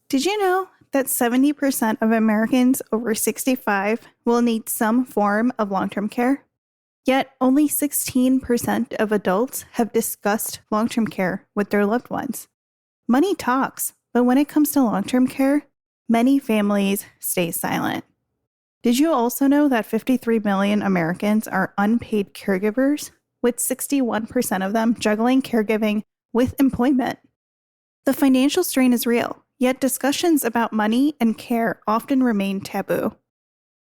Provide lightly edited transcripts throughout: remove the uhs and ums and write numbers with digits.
Did you know that 70% of Americans over 65 will need some form of long-term care? Yet only 16% of adults have discussed long-term care with their loved ones. Money talks, but when it comes to long-term care, many families stay silent. Did you also know that 53 million Americans are unpaid caregivers, with 61% of them juggling caregiving with employment? The financial strain is real, yet discussions about money and care often remain taboo.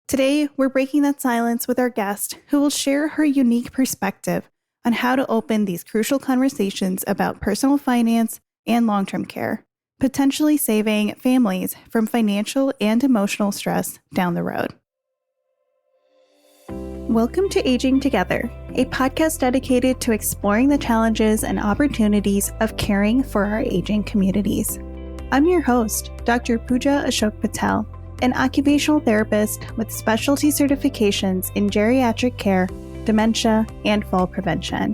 Today, we're breaking that silence with our guest, who will share her unique perspective on how to open these crucial conversations about personal finance and long-term care, potentially saving families from financial and emotional stress down the road. Welcome to Aging Together, a podcast dedicated to exploring the challenges and opportunities of caring for our aging communities. I'm your host, Dr. Pooja Ashok Patel, an occupational therapist with specialty certifications in geriatric care, dementia, and fall prevention.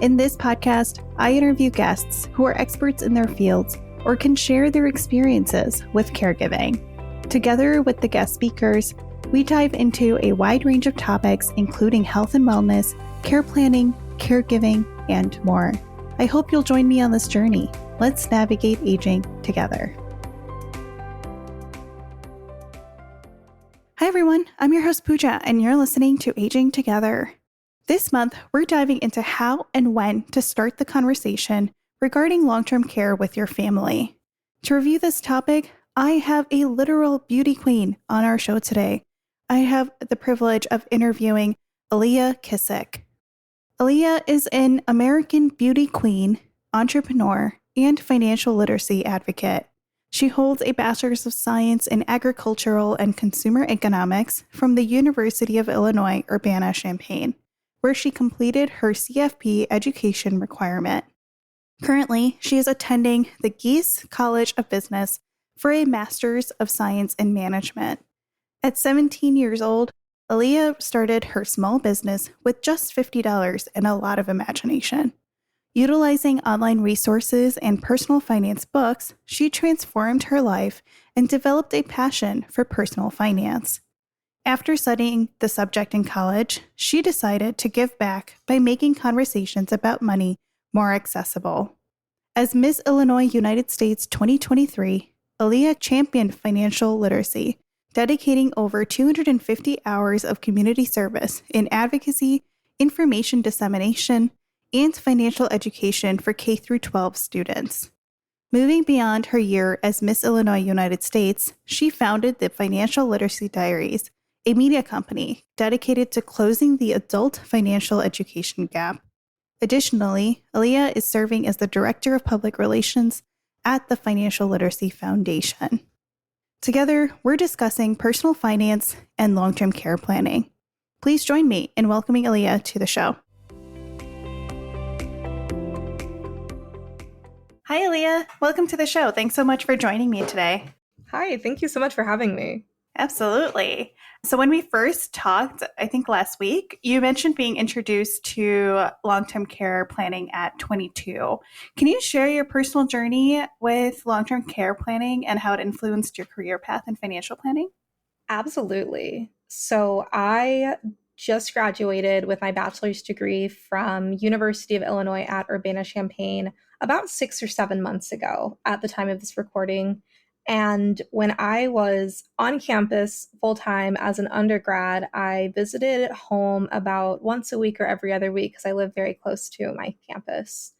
In this podcast, I interview guests who are experts in their fields or can share their experiences with caregiving. Together with the guest speakers, we dive into a wide range of topics, including health and wellness, care planning, caregiving, and more. I hope you'll join me on this journey. Let's navigate aging together. Hi, everyone. I'm your host, Pooja, and you're listening to Aging Together. This month, we're diving into how and when to start the conversation regarding long-term care with your family. To review this topic, I have a literal beauty queen on our show today. I have the privilege of interviewing Aaliyah Kissick. Aaliyah is an American beauty queen, entrepreneur, and financial literacy advocate. She holds a Bachelor's of Science in Agricultural and Consumer Economics from the University of Illinois, Urbana-Champaign, where she completed her CFP education requirement. Currently, she is attending the Geese College of Business for a Master's of Science in Management. At 17 years old, Aaliyah started her small business with just $50 and a lot of imagination. Utilizing online resources and personal finance books, she transformed her life and developed a passion for personal finance. After studying the subject in college, she decided to give back by making conversations about money more accessible. As Miss Illinois United States 2023, Aaliyah championed financial literacy, dedicating over 250 hours of community service in advocacy, information dissemination, and financial education for K-12 students. Moving beyond her year as Miss Illinois United States, she founded the Financial Literacy Diaries, a media company dedicated to closing the adult financial education gap. Additionally, Aaliyah is serving as the Director of Public Relations at the Financial Literacy Foundation. Together, we're discussing personal finance and long-term care planning. Please join me in welcoming Aaliyah to the show. Hi, Aaliyah. Welcome to the show. Thanks so much for joining me today. Hi, thank you so much for having me. Absolutely. So when we first talked, I think last week, you mentioned being introduced to long-term care planning at 22. Can you share your personal journey with long-term care planning and how it influenced your career path in financial planning? Absolutely. So I just graduated with my bachelor's degree from University of Illinois at Urbana-Champaign about 6 or 7 months ago at the time of this recording. And when I was on campus full-time as an undergrad, I visited home about once a week or every other week because I live very close to my campus.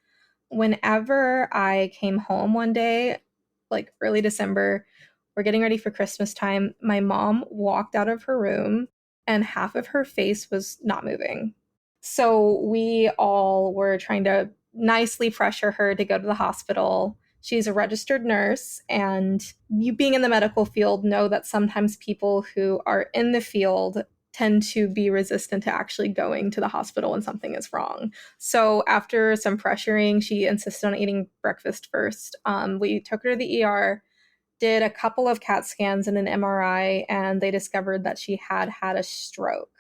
Whenever I came home one day, like early December, we're getting ready for Christmas time, my mom walked out of her room and half of her face was not moving. So we all were trying to nicely pressure her to go to the hospital. She's a registered nurse, and you being in the medical field know that sometimes people who are in the field tend to be resistant to actually going to the hospital when something is wrong. So after some pressuring, she insisted on eating breakfast first. We took her to the ER, did a couple of CAT scans and an MRI, and they discovered that she had had a stroke.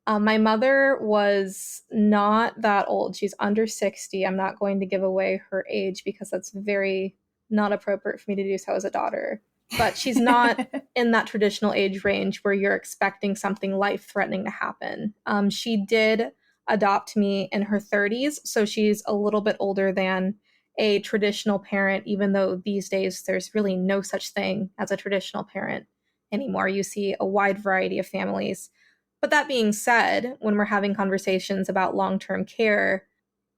My mother was not that old. She's under 60. I'm not going to give away her age because that's very not appropriate for me to do so as a daughter. but she's not in that traditional age range where you're expecting something life-threatening to happen. She did adopt me in her 30s, so she's a little bit older than a traditional parent, even though these days there's really no such thing as a traditional parent anymore. You see a wide variety of families. But that being said, when we're having conversations about long-term care,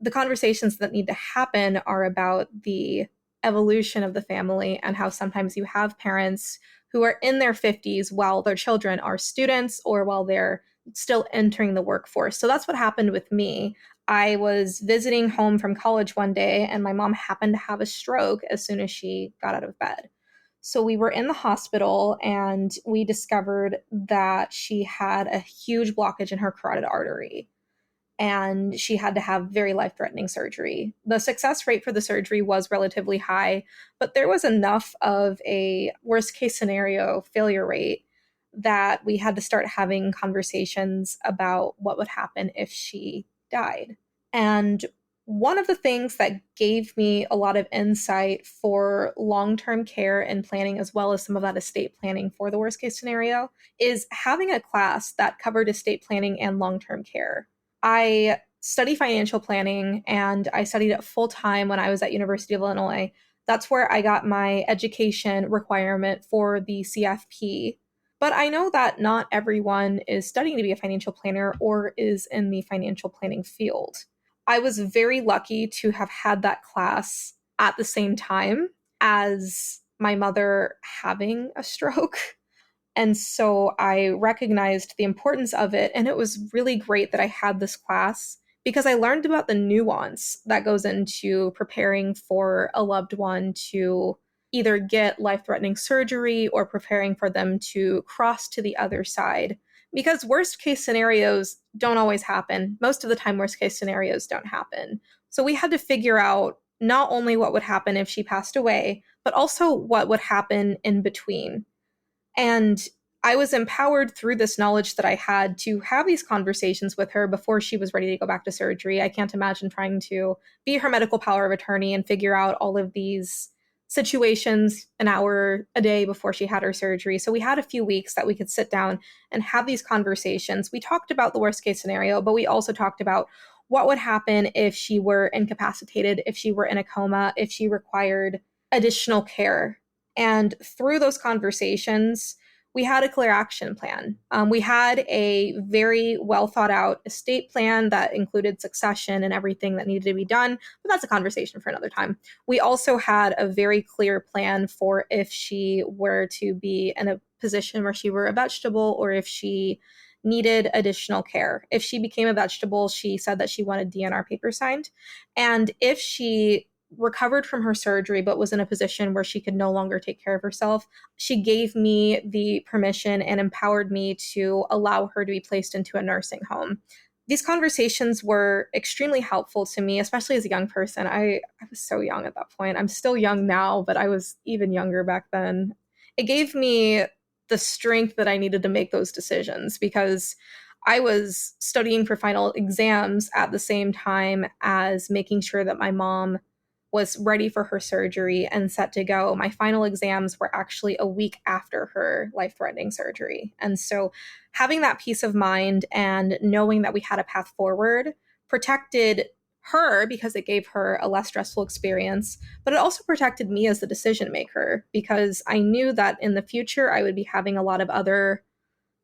the conversations that need to happen are about the evolution of the family and how sometimes you have parents who are in their 50s while their children are students or while they're still entering the workforce. So that's what happened with me. I was visiting home from college one day and my mom happened to have a stroke as soon as she got out of bed. So we were in the hospital and we discovered that she had a huge blockage in her carotid artery and she had to have very life-threatening surgery. The success rate for the surgery was relatively high, but there was enough of a worst-case scenario failure rate that we had to start having conversations about what would happen if she died. And one of the things that gave me a lot of insight for long-term care and planning, as well as some of that estate planning for the worst-case scenario, is having a class that covered estate planning and long-term care. I study financial planning and I studied it full time when I was at University of Illinois. That's where I got my education requirement for the CFP. But I know that not everyone is studying to be a financial planner or is in the financial planning field. I was very lucky to have had that class at the same time as my mother having a stroke. And so I recognized the importance of it. And it was really great that I had this class because I learned about the nuance that goes into preparing for a loved one to either get life-threatening surgery or preparing for them to cross to the other side. Because worst case scenarios don't always happen. Most of the time, worst case scenarios don't happen. So we had to figure out not only what would happen if she passed away, but also what would happen in between. And I was empowered through this knowledge that I had to have these conversations with her before she was ready to go back to surgery. I can't imagine trying to be her medical power of attorney and figure out all of these situations an hour a day before she had her surgery. So we had a few weeks that we could sit down and have these conversations. We talked about the worst case scenario, but we also talked about what would happen if she were incapacitated, if she were in a coma, if she required additional care. And through those conversations, we had a clear action plan. We had a very well thought out estate plan that included succession and everything that needed to be done, but that's a conversation for another time. We also had a very clear plan for if she were to be in a position where she were a vegetable or if she needed additional care. If she became a vegetable, she said that she wanted DNR papers signed. And if she recovered from her surgery but was in a position where she could no longer take care of herself, she gave me the permission and empowered me to allow her to be placed into a nursing home. These conversations were extremely helpful to me, especially as a young person. I was so young at that point. I'm still young now, but I was even younger back then. It gave me the strength that I needed to make those decisions because I was studying for final exams at the same time as making sure that my mom was ready for her surgery and set to go. My final exams were actually a week after her life-threatening surgery. And so having that peace of mind and knowing that we had a path forward protected her because it gave her a less stressful experience, but it also protected me as the decision maker because I knew that in the future I would be having a lot of other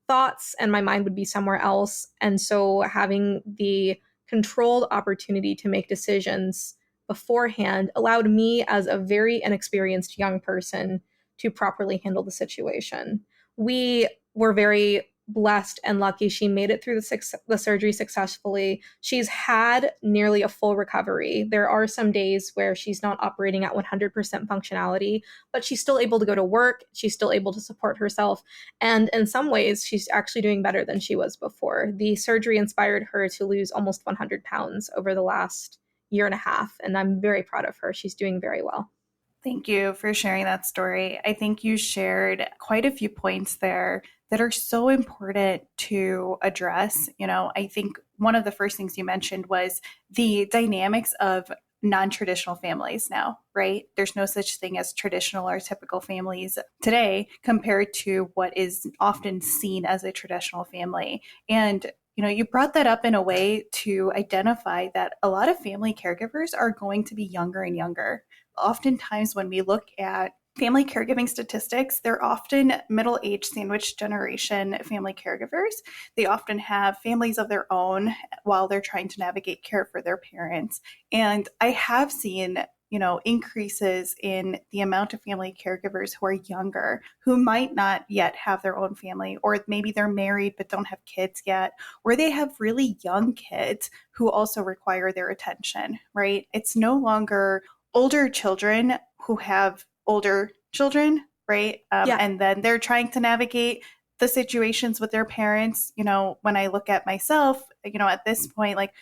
thoughts and my mind would be somewhere else. And so having the controlled opportunity to make decisions beforehand allowed me as a very inexperienced young person to properly handle the situation. We were very blessed and lucky. She made it through the surgery successfully. She's had nearly a full recovery. There are some days where she's not operating at 100% functionality, but she's still able to go to work. She's still able to support herself. And in some ways, she's actually doing better than she was before. The surgery inspired her to lose almost 100 pounds over the last year and a half. And I'm very proud of her. She's doing very well. Thank you for sharing that story. I think you shared quite a few points there that are so important to address. I think one of the first things you mentioned was the dynamics of non-traditional families now, right? There's no such thing as traditional or typical families today compared to what is often seen as a traditional family. And you brought that up in a way to identify that a lot of family caregivers are going to be younger and younger. Oftentimes, when we look at family caregiving statistics, they're often middle-aged sandwich generation family caregivers. They often have families of their own while they're trying to navigate care for their parents. And I have seen increases in the amount of family caregivers who are younger, who might not yet have their own family, or maybe they're married but don't have kids yet, or they have really young kids who also require their attention, right? It's no longer older children who have older children, right? And then they're trying to navigate the situations with their parents. When I look at myself, at this point, like,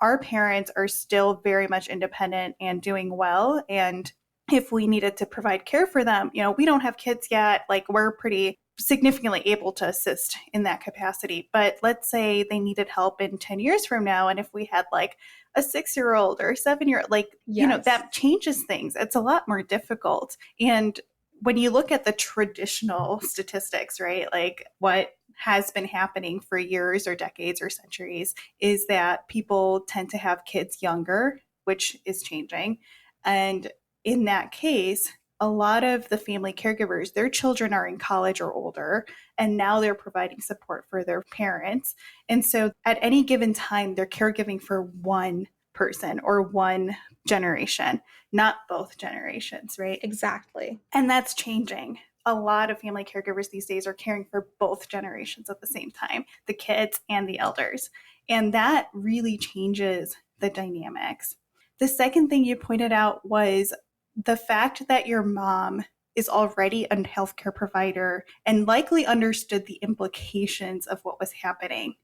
our parents are still very much independent and doing well. And if we needed to provide care for them, we don't have kids yet. Like, we're pretty significantly able to assist in that capacity. But let's say they needed help in 10 years from now. And if we had like a 6-year-old or a 7-year-old, like, that changes things. It's a lot more difficult. And when you look at the traditional statistics, right, like what has been happening for years or decades or centuries is that people tend to have kids younger, which is changing. And in that case, a lot of the family caregivers, their children are in college or older, and now they're providing support for their parents. And so at any given time, they're caregiving for one person or one generation, not both generations, right? Exactly. And that's changing. A lot of family caregivers these days are caring for both generations at the same time, the kids and the elders. And that really changes the dynamics. The second thing you pointed out was the fact that your mom is already a healthcare provider and likely understood the implications of what was happening,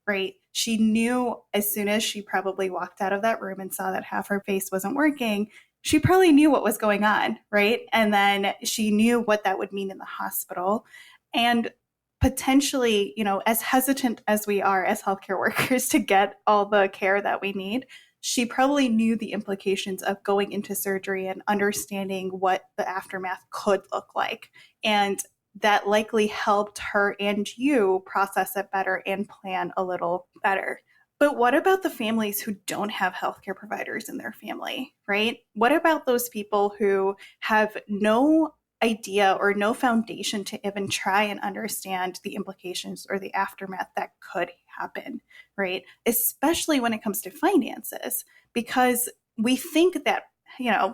right? She knew as soon as she probably walked out of that room and saw that half her face wasn't working, she probably knew what was going on, right? And then she knew what that would mean in the hospital. And potentially, as hesitant as we are as healthcare workers to get all the care that we need, she probably knew the implications of going into surgery and understanding what the aftermath could look like. And that likely helped her and you process it better and plan a little better. But what about the families who don't have healthcare providers in their family, right? What about those people who have no idea or no foundation to even try and understand the implications or the aftermath that could happen, right? Especially when it comes to finances, because we think that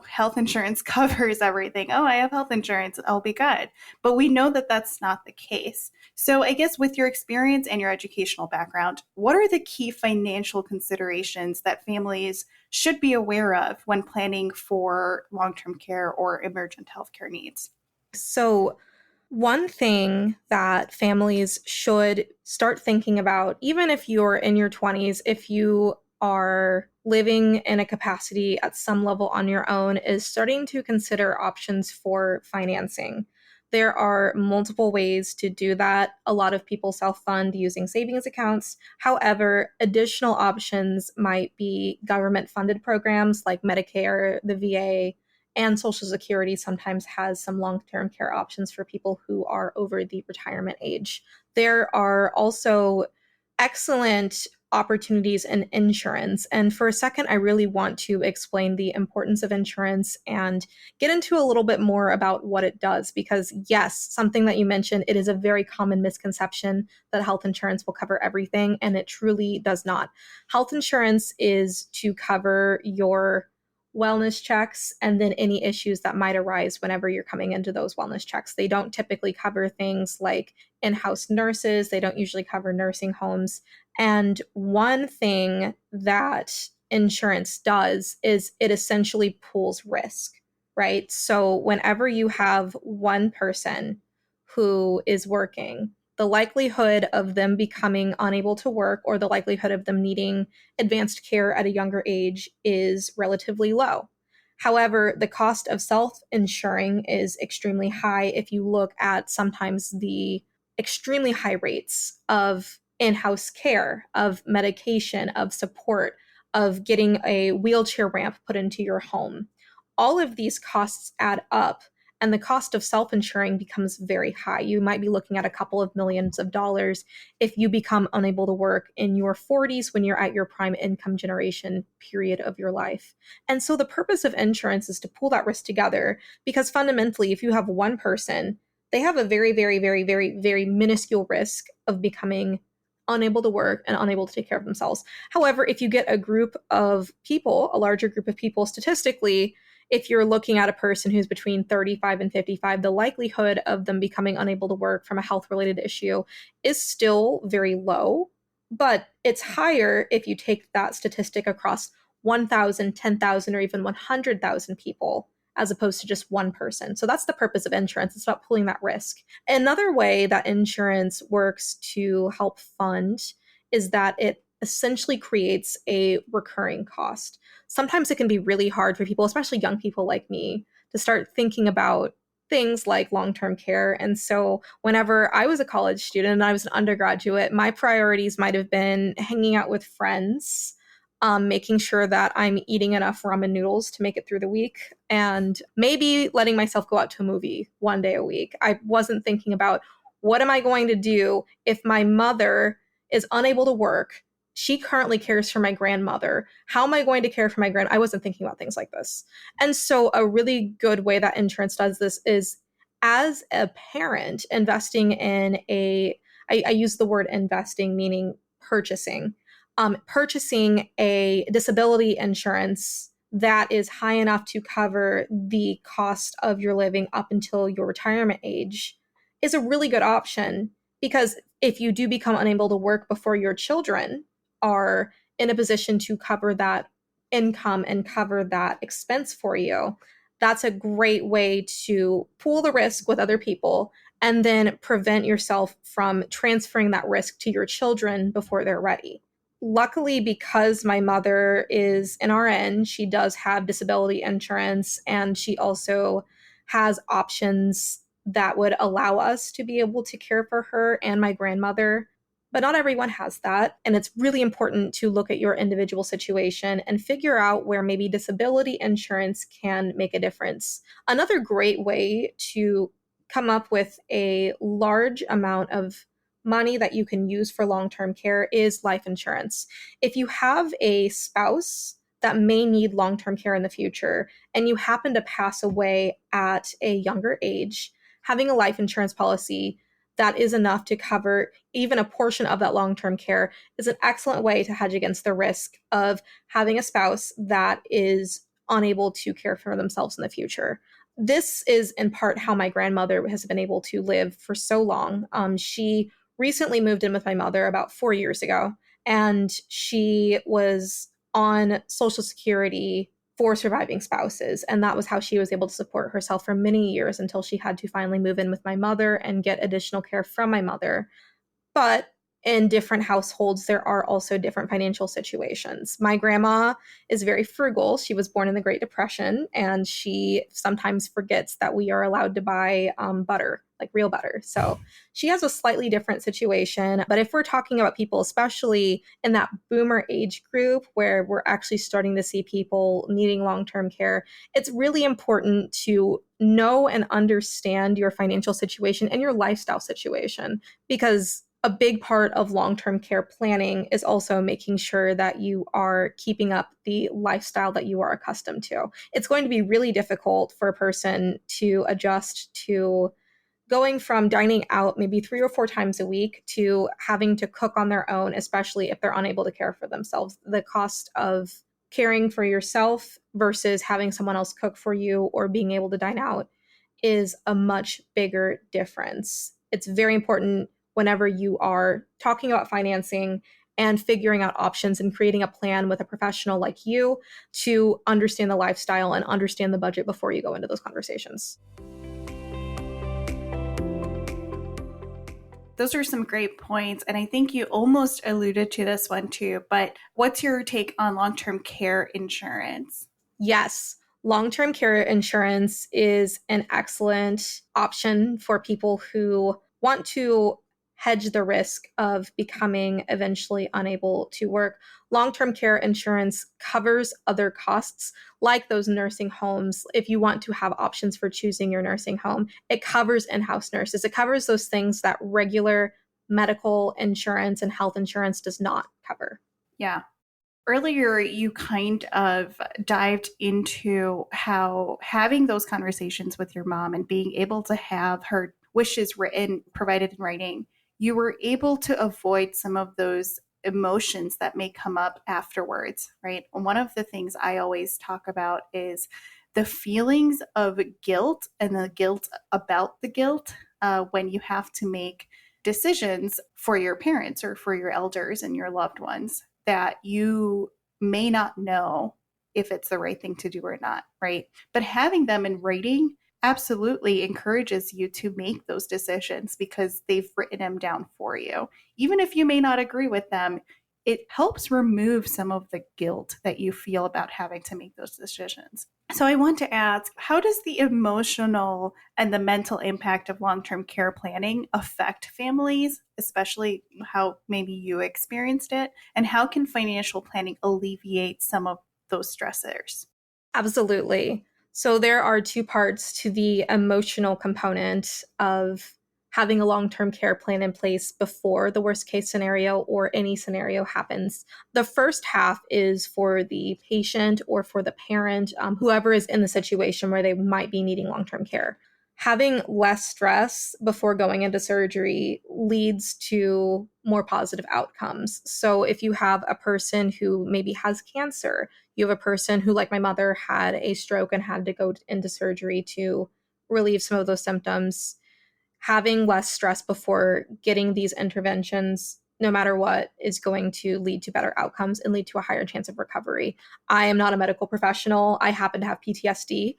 health insurance covers everything. Oh, I have health insurance, I'll be good. But we know that that's not the case. So I guess with your experience and your educational background, what are the key financial considerations that families should be aware of when planning for long-term care or emergent healthcare needs? So one thing that families should start thinking about, even if you're in your 20s, if you are living in a capacity at some level on your own, is starting to consider options for financing. There are multiple ways to do that. A lot of people self-fund using savings accounts. However, additional options might be government-funded programs like Medicare, the VA, and Social Security sometimes has some long-term care options for people who are over the retirement age. There are also excellent opportunities in insurance. And for a second, I really want to explain the importance of insurance and get into a little bit more about what it does. Because yes, something that you mentioned, it is a very common misconception that health insurance will cover everything, and it truly does not. Health insurance is to cover your wellness checks and then any issues that might arise whenever you're coming into those wellness checks. They don't typically cover things like in-house nurses. They don't usually cover nursing homes. And one thing that insurance does is it essentially pools risk, right? So whenever you have one person who is working, the likelihood of them becoming unable to work or the likelihood of them needing advanced care at a younger age is relatively low. However, the cost of self-insuring is extremely high if you look at sometimes the extremely high rates of in-house care, of medication, of support, of getting a wheelchair ramp put into your home. All of these costs add up, and the cost of self-insuring becomes very high. You might be looking at a couple of millions of dollars if you become unable to work in your 40s when you're at your prime income generation period of your life. And so the purpose of insurance is to pool that risk together, because fundamentally, if you have one person, they have a very, very, very, very, very minuscule risk of becoming unable to work and unable to take care of themselves. However, if you get a group of people, a larger group of people, statistically, if you're looking at a person who's between 35 and 55, the likelihood of them becoming unable to work from a health-related issue is still very low, but it's higher if you take that statistic across 1,000, 10,000, or even 100,000 people, as opposed to just one person. So that's the purpose of insurance. It's about pooling that risk. Another way that insurance works to help fund is that it essentially creates a recurring cost. Sometimes it can be really hard for people, especially young people like me, to start thinking about things like long-term care. And so whenever I was a college student and I was an undergraduate, my priorities might have been hanging out with friends, making sure that I'm eating enough ramen noodles to make it through the week, and maybe letting myself go out to a movie one day a week. I wasn't thinking about, what am I going to do if my mother is unable to work? She currently cares for my grandmother. How am I going to care for my I wasn't thinking about things like this. And so a really good way that insurance does this is, as a parent, investing in I use the word investing, meaning purchasing a disability insurance that is high enough to cover the cost of your living up until your retirement age is a really good option. Because if you do become unable to work before your children are in a position to cover that income and cover that expense for you, that's a great way to pool the risk with other people and then prevent yourself from transferring that risk to your children before they're ready. Luckily, because my mother is an RN, she does have disability insurance, and she also has options that would allow us to be able to care for her and my grandmother. But not everyone has that. And it's really important to look at your individual situation and figure out where maybe disability insurance can make a difference. Another great way to come up with a large amount of money that you can use for long-term care is life insurance. If you have a spouse that may need long-term care in the future and you happen to pass away at a younger age, having a life insurance policy that is enough to cover even a portion of that long-term care is an excellent way to hedge against the risk of having a spouse that is unable to care for themselves in the future. This is in part how my grandmother has been able to live for so long. She recently moved in with my mother about 4 years ago, and she was on Social Security for surviving spouses. And that was how she was able to support herself for many years until she had to finally move in with my mother and get additional care from my mother. But in different households, there are also different financial situations. My grandma is very frugal. She was born in the Great Depression, and she sometimes forgets that we are allowed to buy butter, like real butter. So she has a slightly different situation. But if we're talking about people, especially in that boomer age group where we're actually starting to see people needing long-term care, it's really important to know and understand your financial situation and your lifestyle situation, because a big part of long-term care planning is also making sure that you are keeping up the lifestyle that you are accustomed to. It's going to be really difficult for a person to adjust to going from dining out maybe 3 or 4 times a week to having to cook on their own, especially if they're unable to care for themselves. The cost of caring for yourself versus having someone else cook for you or being able to dine out is a much bigger difference. It's very important whenever you are talking about financing and figuring out options and creating a plan with a professional like you to understand the lifestyle and understand the budget before you go into those conversations. Those are some great points. And I think you almost alluded to this one too, but what's your take on long-term care insurance? Yes. Long-term care insurance is an excellent option for people who want to hedge the risk of becoming eventually unable to work. Long-term care insurance covers other costs, like those nursing homes. If you want to have options for choosing your nursing home, it covers in-house nurses. It covers those things that regular medical insurance and health insurance does not cover. Yeah. Earlier, you kind of dived into how having those conversations with your mom and being able to have her wishes written, provided in writing, you were able to avoid some of those emotions that may come up afterwards, right? One of the things I always talk about is the feelings of guilt and the guilt about the guilt when you have to make decisions for your parents or for your elders and your loved ones that you may not know if it's the right thing to do or not, right? But having them in writing absolutely encourages you to make those decisions because they've written them down for you. Even if you may not agree with them, it helps remove some of the guilt that you feel about having to make those decisions. So I want to ask, how does the emotional and the mental impact of long-term care planning affect families, especially how maybe you experienced it? And how can financial planning alleviate some of those stressors? Absolutely. So there are two parts to the emotional component of having a long-term care plan in place before the worst case scenario or any scenario happens. The first half is for the patient or for the parent, whoever is in the situation where they might be needing long-term care. Having less stress before going into surgery leads to more positive outcomes. So if you have a person who maybe has cancer, you have a person who, like my mother, had a stroke and had to go into surgery to relieve some of those symptoms, having less stress before getting these interventions, no matter what, is going to lead to better outcomes and lead to a higher chance of recovery. I am not a medical professional. I happen to have PTSD.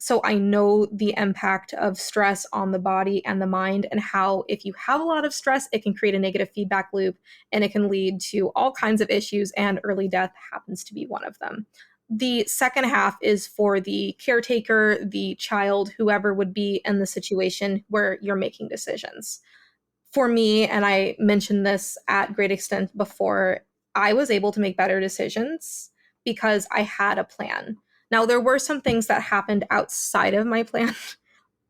So I know the impact of stress on the body and the mind, and how if you have a lot of stress, it can create a negative feedback loop and it can lead to all kinds of issues, and early death happens to be one of them. The second half is for the caretaker, the child, whoever would be in the situation where you're making decisions. For me, and I mentioned this at great extent before, I was able to make better decisions because I had a plan. Now, there were some things that happened outside of my plan.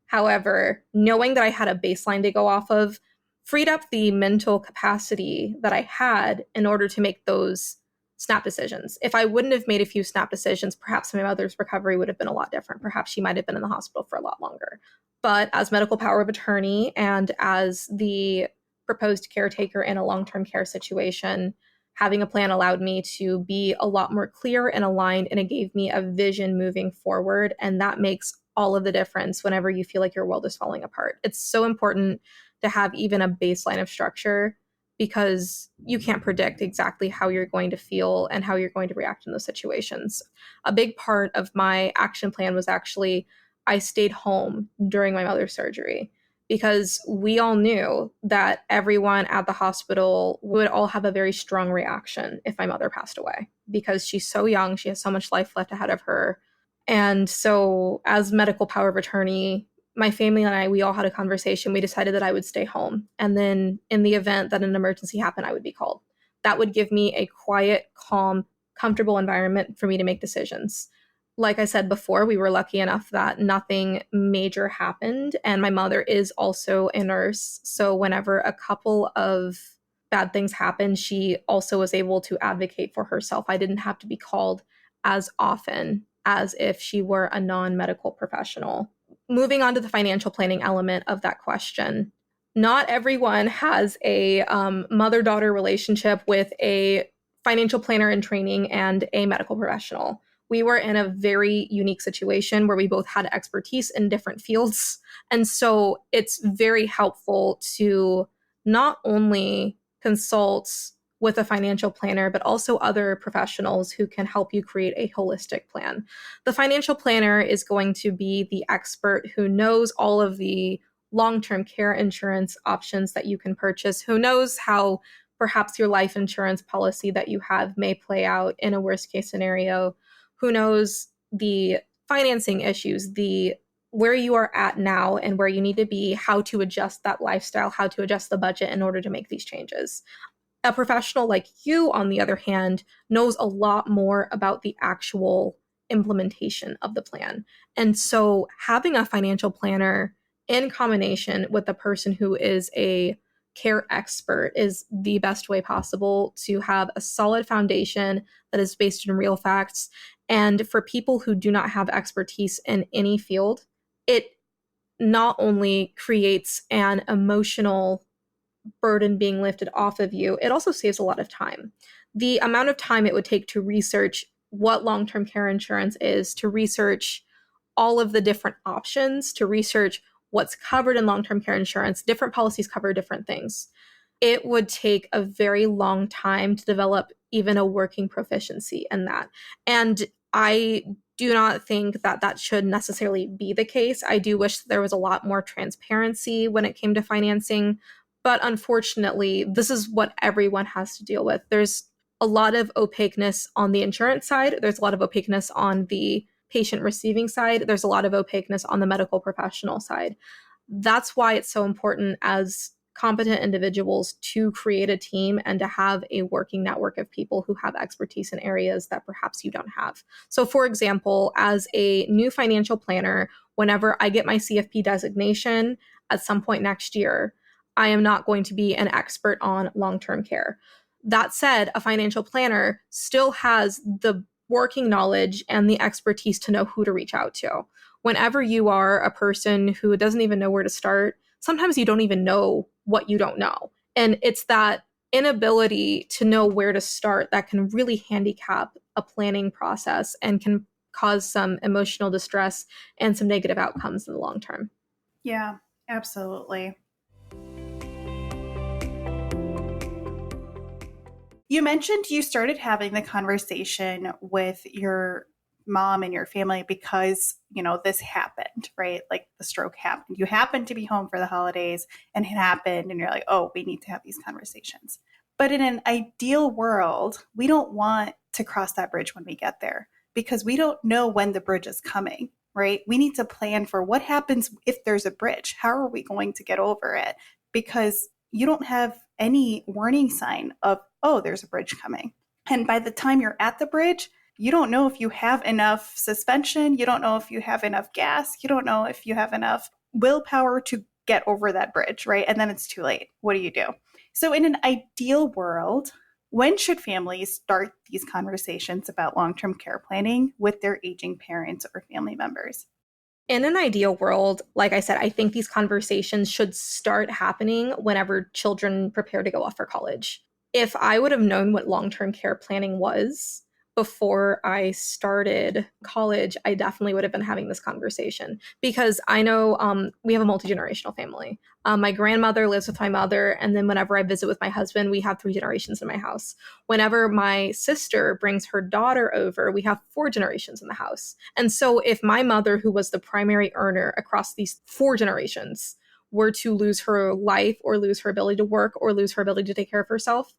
However, knowing that I had a baseline to go off of freed up the mental capacity that I had in order to make those snap decisions. If I wouldn't have made a few snap decisions, perhaps my mother's recovery would have been a lot different. Perhaps she might have been in the hospital for a lot longer. But as medical power of attorney and as the proposed caretaker in a long-term care situation, having a plan allowed me to be a lot more clear and aligned, and it gave me a vision moving forward. And that makes all of the difference whenever you feel like your world is falling apart. It's so important to have even a baseline of structure, because you can't predict exactly how you're going to feel and how you're going to react in those situations. A big part of my action plan was actually I stayed home during my mother's surgery, because we all knew that everyone at the hospital would all have a very strong reaction if my mother passed away, because she's so young, she has so much life left ahead of her. And so as medical power of attorney, my family and I, we all had a conversation. We decided that I would stay home. And then in the event that an emergency happened, I would be called. That would give me a quiet, calm, comfortable environment for me to make decisions. Like I said before, we were lucky enough that nothing major happened. And my mother is also a nurse. So whenever a couple of bad things happened, she also was able to advocate for herself. I didn't have to be called as often as if she were a non-medical professional. Moving on to the financial planning element of that question, not everyone has a mother-daughter relationship with a financial planner in training and a medical professional. We were in a very unique situation where we both had expertise in different fields. And so it's very helpful to not only consult with a financial planner, but also other professionals who can help you create a holistic plan. The financial planner is going to be the expert who knows all of the long-term care insurance options that you can purchase, who knows how perhaps your life insurance policy that you have may play out in a worst case scenario, who knows the financing issues, the where you are at now and where you need to be, how to adjust that lifestyle, how to adjust the budget in order to make these changes. A professional like you, on the other hand, knows a lot more about the actual implementation of the plan. And so having a financial planner in combination with a person who is a care expert is the best way possible to have a solid foundation that is based in real facts. And for people who do not have expertise in any field, it not only creates an emotional burden being lifted off of you, it also saves a lot of time. The amount of time it would take to research what long-term care insurance is, to research all of the different options, to research what's covered in long-term care insurance, different policies cover different things. It would take a very long time to develop even a working proficiency in that. And I do not think that that should necessarily be the case. I do wish that there was a lot more transparency when it came to financing. But unfortunately, this is what everyone has to deal with. There's a lot of opaqueness on the insurance side. There's a lot of opaqueness on the patient receiving side. There's a lot of opaqueness on the medical professional side. That's why it's so important as competent individuals to create a team and to have a working network of people who have expertise in areas that perhaps you don't have. So for example, as a new financial planner, whenever I get my CFP designation at some point next year, I am not going to be an expert on long-term care. That said, a financial planner still has the working knowledge and the expertise to know who to reach out to. Whenever you are a person who doesn't even know where to start, sometimes you don't even know what you don't know. And it's that inability to know where to start that can really handicap a planning process and can cause some emotional distress and some negative outcomes in the long term. Yeah, absolutely. You mentioned you started having the conversation with your mom and your family because, this happened, right? Like the stroke happened. You happened to be home for the holidays and it happened and you're like, oh, we need to have these conversations. But in an ideal world, we don't want to cross that bridge when we get there because we don't know when the bridge is coming, right? We need to plan for what happens if there's a bridge. How are we going to get over it? Because you don't have any warning sign of, oh, there's a bridge coming. And by the time you're at the bridge, you don't know if you have enough suspension. You don't know if you have enough gas. You don't know if you have enough willpower to get over that bridge, right? And then it's too late. What do you do? So in an ideal world, when should families start these conversations about long-term care planning with their aging parents or family members? In an ideal world, like I said, I think these conversations should start happening whenever children prepare to go off for college. If I would have known what long-term care planning was before I started college, I definitely would have been having this conversation because I know we have a multi-generational family. My grandmother lives with my mother, and then whenever I visit with my husband, we have 3 generations in my house. Whenever my sister brings her daughter over, we have 4 generations in the house. And so if my mother, who was the primary earner across these 4 generations, were to lose her life or lose her ability to work or lose her ability to take care of herself,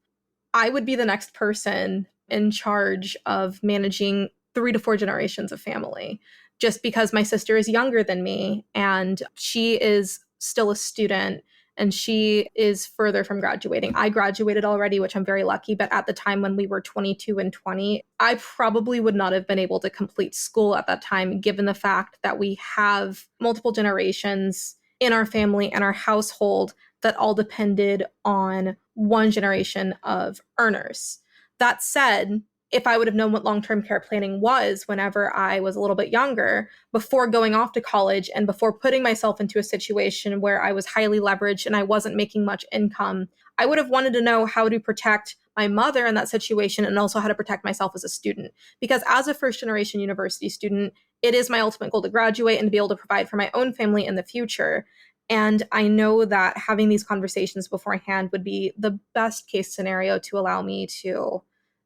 I would be the next person in charge of managing 3 to 4 generations of family, just because my sister is younger than me and she is still a student and she is further from graduating. I graduated already, which I'm very lucky, but at the time when we were 22 and 20, I probably would not have been able to complete school at that time, given the fact that we have multiple generations in our family and our household that all depended on one generation of earners. That said, if I would have known what long-term care planning was whenever I was a little bit younger, before going off to college and before putting myself into a situation where I was highly leveraged and I wasn't making much income, I would have wanted to know how to protect my mother in that situation and also how to protect myself as a student. Because as a first-generation university student, it is my ultimate goal to graduate and to be able to provide for my own family in the future. And I know that having these conversations beforehand would be the best case scenario to allow me to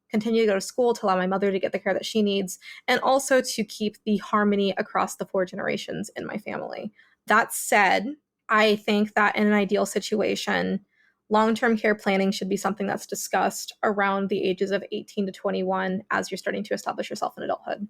continue to go to school, to allow my mother to get the care that she needs, and also to keep the harmony across the 4 generations in my family. That said, I think that in an ideal situation, long-term care planning should be something that's discussed around the ages of 18 to 21 as you're starting to establish yourself in adulthood.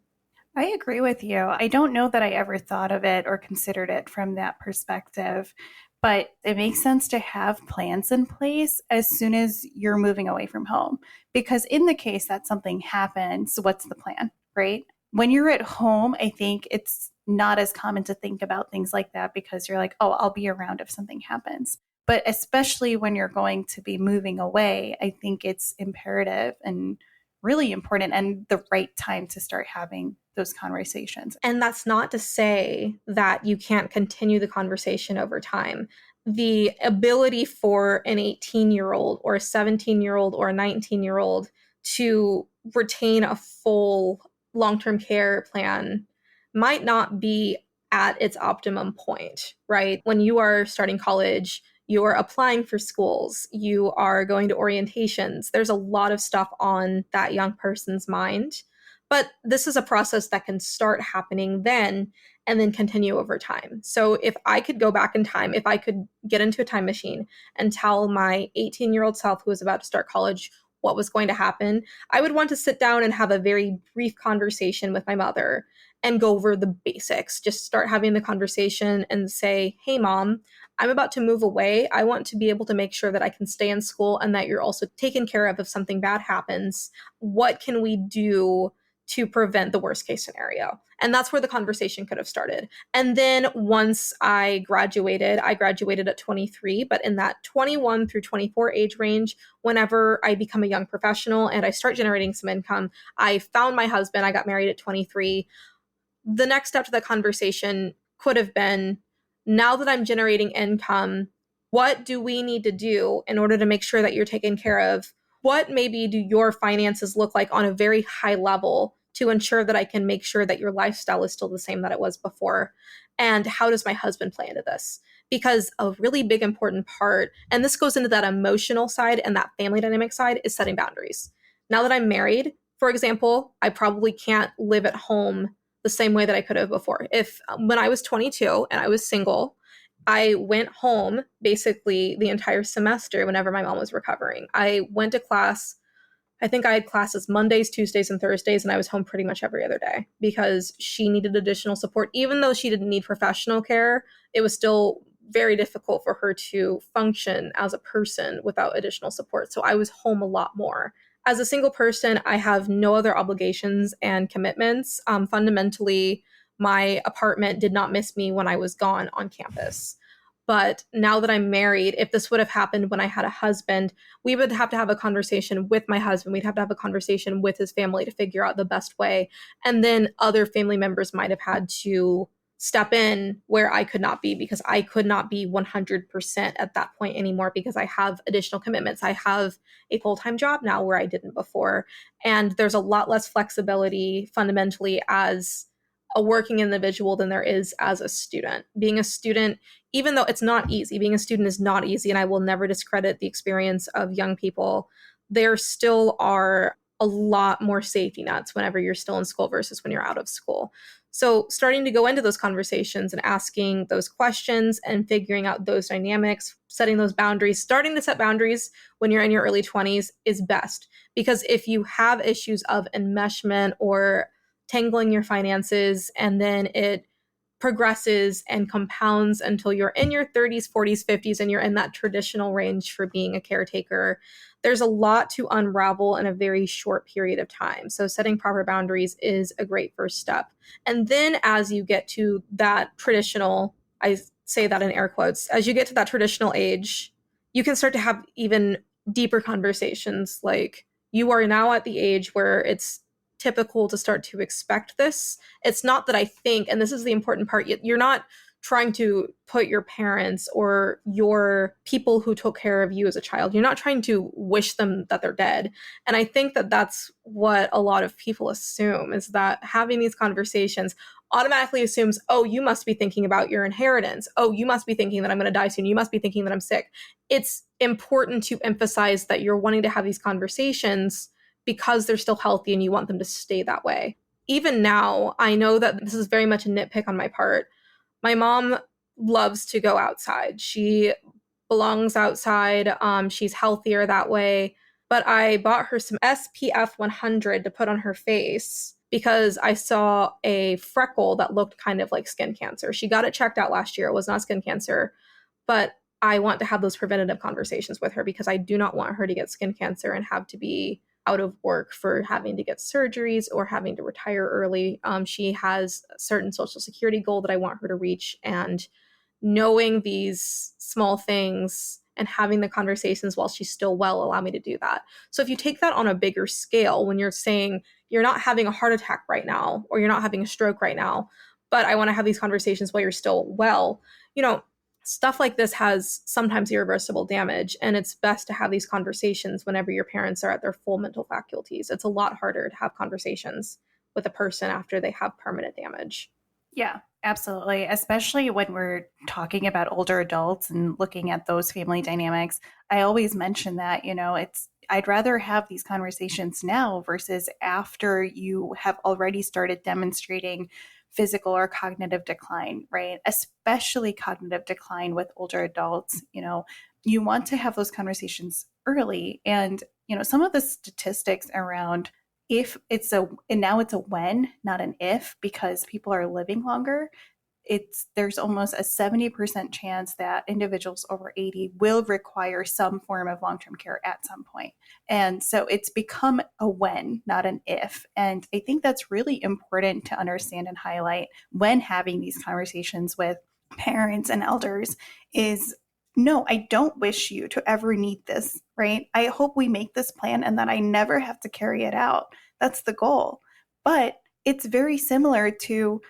I agree with you. I don't know that I ever thought of it or considered it from that perspective, but it makes sense to have plans in place as soon as you're moving away from home. Because in the case that something happens, what's the plan, right? When you're at home, I think it's not as common to think about things like that because you're like, oh, I'll be around if something happens. But especially when you're going to be moving away, I think it's imperative and really important and the right time to start having those conversations. And that's not to say that you can't continue the conversation over time. The ability for an 18-year-old or a 17-year-old or a 19-year-old to retain a full long-term care plan might not be at its optimum point, right? When you are starting college, you are applying for schools, you are going to orientations. There's a lot of stuff on that young person's mind. But this is a process that can start happening then and then continue over time. So if I could go back in time, if I could get into a time machine and tell my 18-year-old self who was about to start college what was going to happen, I would want to sit down and have a very brief conversation with my mother and go over the basics. Just start having the conversation and say, hey, mom, I'm about to move away. I want to be able to make sure that I can stay in school and that you're also taken care of if something bad happens. What can we do to prevent the worst case scenario? And that's where the conversation could have started. And then once I graduated at 23, but in that 21 through 24 age range, whenever I become a young professional and I start generating some income, I found my husband, I got married at 23. The next step to the conversation could have been, now that I'm generating income, what do we need to do in order to make sure that you're taken care of? What maybe do your finances look like on a very high level to ensure that I can make sure that your lifestyle is still the same that it was before? And how does my husband play into this? Because a really big important part, and this goes into that emotional side and that family dynamic side, is setting boundaries. Now that I'm married, for example, I probably can't live at home the same way that I could have before. If when I was 22 and I was single, I went home basically the entire semester whenever my mom was recovering. I went to class. I think I had classes Mondays, Tuesdays, and Thursdays, and I was home pretty much every other day because she needed additional support. Even though she didn't need professional care, it was still very difficult for her to function as a person without additional support. So I was home a lot more. As a single person, I have no other obligations and commitments. Fundamentally, my apartment did not miss me when I was gone on campus. But now that I'm married, if this would have happened when I had a husband, we would have to have a conversation with my husband. We'd have to have a conversation with his family to figure out the best way. And then other family members might have had to step in where I could not be, because I could not be 100% at that point anymore because I have additional commitments. I have a full-time job now where I didn't before. And there's a lot less flexibility fundamentally as a working individual than there is as a student. Being a student, even though it's not easy, being a student is not easy, and I will never discredit the experience of young people, there still are a lot more safety nets whenever you're still in school versus when you're out of school. So starting to go into those conversations and asking those questions and figuring out those dynamics, setting those boundaries, starting to set boundaries when you're in your early 20s is best. Because if you have issues of enmeshment or tangling your finances and then it progresses and compounds until you're in your 30s, 40s, 50s, and you're in that traditional range for being a caretaker, there's a lot to unravel in a very short period of time. So setting proper boundaries is a great first step. And then as you get to that traditional, I say that in air quotes, as you get to that traditional age, you can start to have even deeper conversations. Like, you are now at the age where it's typical to start to expect this. It's not that I think, and this is the important part, you're not trying to put your parents or your people who took care of you as a child, you're not trying to wish them that they're dead. And I think that that's what a lot of people assume, is that having these conversations automatically assumes, oh, you must be thinking about your inheritance. Oh, you must be thinking that I'm going to die soon. You must be thinking that I'm sick. It's important to emphasize that you're wanting to have these conversations because they're still healthy and you want them to stay that way. Even now, I know that this is very much a nitpick on my part. My mom loves to go outside. She belongs outside. She's healthier that way. But I bought her some SPF 100 to put on her face because I saw a freckle that looked kind of like skin cancer. She got it checked out last year. It was not skin cancer, but I want to have those preventative conversations with her because I do not want her to get skin cancer and have to be out of work for having to get surgeries or having to retire early. She has a certain social security goal that I want her to reach, and knowing these small things and having the conversations while she's still well allow me to do that. So if you take that on a bigger scale, when you're saying you're not having a heart attack right now or you're not having a stroke right now, but I want to have these conversations while you're still well, stuff like this has sometimes irreversible damage, and it's best to have these conversations whenever your parents are at their full mental faculties. It's a lot harder to have conversations with a person after they have permanent damage. Yeah, absolutely. Especially when we're talking about older adults and looking at those family dynamics. I always mention that, I'd rather have these conversations now versus after you have already started demonstrating physical or cognitive decline, right? Especially cognitive decline with older adults. You want to have those conversations early. And, some of the statistics around if it's and now it's a when, not an if, because people are living longer, there's almost a 70% chance that individuals over 80 will require some form of long-term care at some point. And so it's become a when, not an if. And I think that's really important to understand and highlight when having these conversations with parents and elders is, no, I don't wish you to ever need this, right? I hope we make this plan and that I never have to carry it out. That's the goal. But it's very similar to,